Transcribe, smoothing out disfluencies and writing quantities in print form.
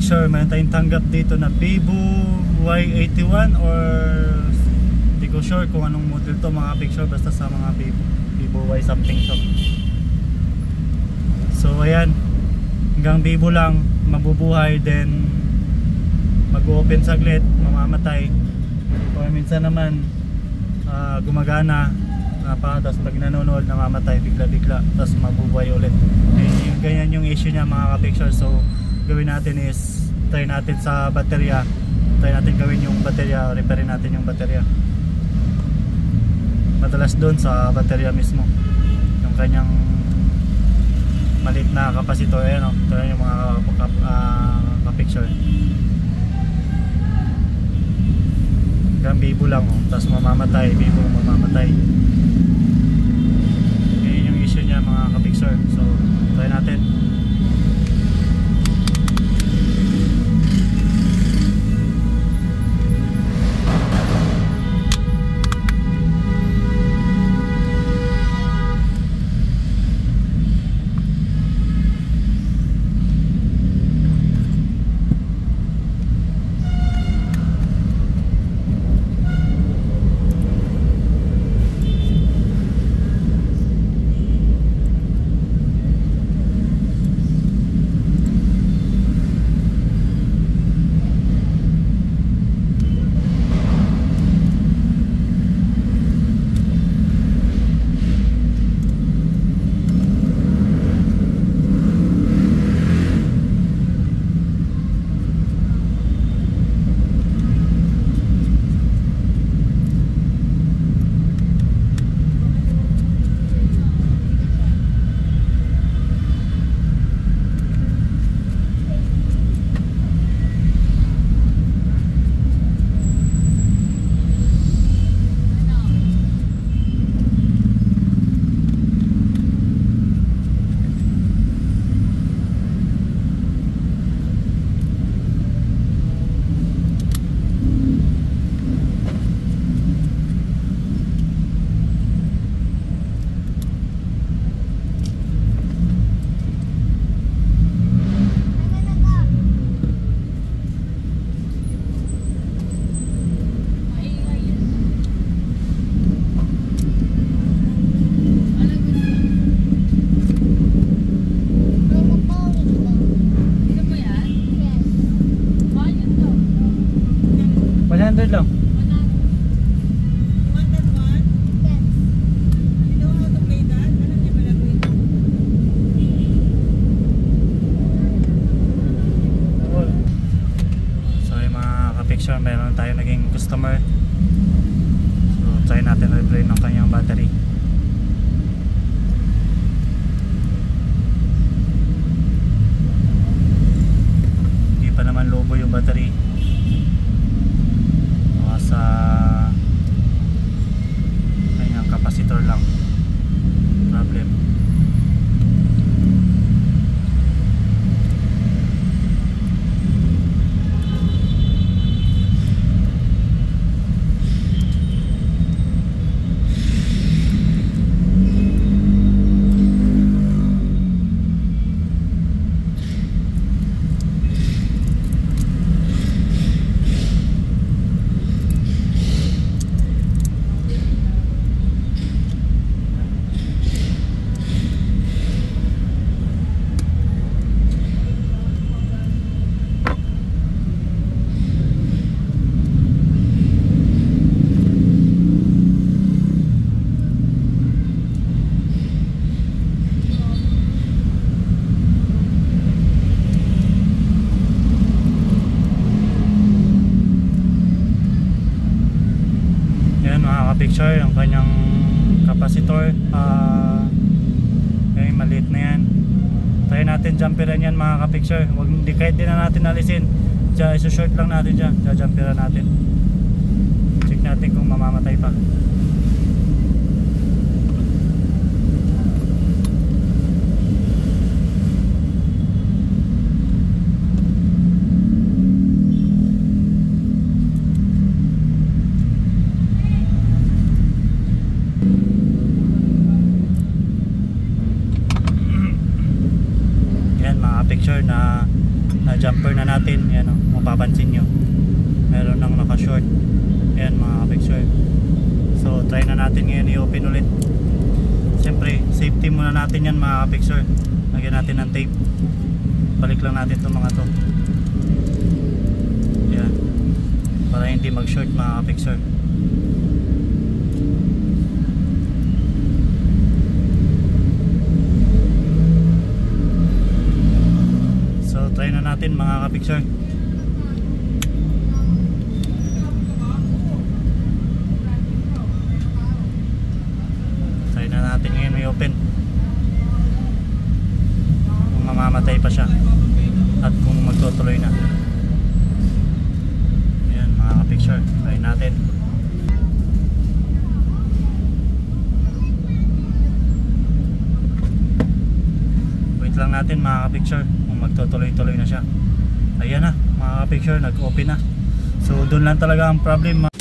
picture, mayroon tayong tanggap dito na Vivo Y81 or hindi ko sure kung anong model to mga picture, basta sa mga Vivo Y something to. So ayan, hanggang Vivo lang mabubuhay, then mag-open saglit, mamamatay, o minsan naman gumagana tapos pag nanonood namamatay bigla-bigla, tapos mabubuhay ulit. Yung ganyan yung issue niya mga ka-picture. So gawin natin is try natin sa baterya, try natin gawin yung baterya, repairin natin yung baterya. Madalas doon sa baterya mismo yung kanyang maliit na kapasitor. Ayan o, ito yung mga ka-picture. Hanggang Vivo lang o, tapos mamamatay, Vivo mamamatay. Yun yung issue niya mga ka-picture. So try natin. Lang. You want that one? Yes. You know how to play that? Alam niya pala play that? So yung mga ka-picture, meron tayo naging customer. So try natin replay ng kanyang battery. Hindi pa naman lobo yung battery. Sa kanyang kapasitor lang problem. Picture yung kanyang kapasitor, ay maliit na yan. Try natin jumperan yan mga ka-picture. Hindi, kahit din na natin alisin, iso-short lang natin dyan, jumperan natin. Check natin kung mamamatay pa. picture na jumper na natin. Yan o, mapapansin nyo meron nang naka-short. Ayan mga kapicture. So try na natin ngayon i-open ulit. Siyempre safety muna natin yan mga kapicture. Lagyan natin ng tape. Balik lang natin itong mga to. Ayan, para hindi mag-short mga kapicture. So try na natin mga kapicture. Try na natin ngayon may open. Kung mamamatay pa siya at kung magtutuloy na. Ayan mga kapicture, try natin. Wait lang natin mga kapicture kung magtutuloy-tuloy na siya. Ayan na mga kapicture, nag-open na. So doon lang talaga ang problem.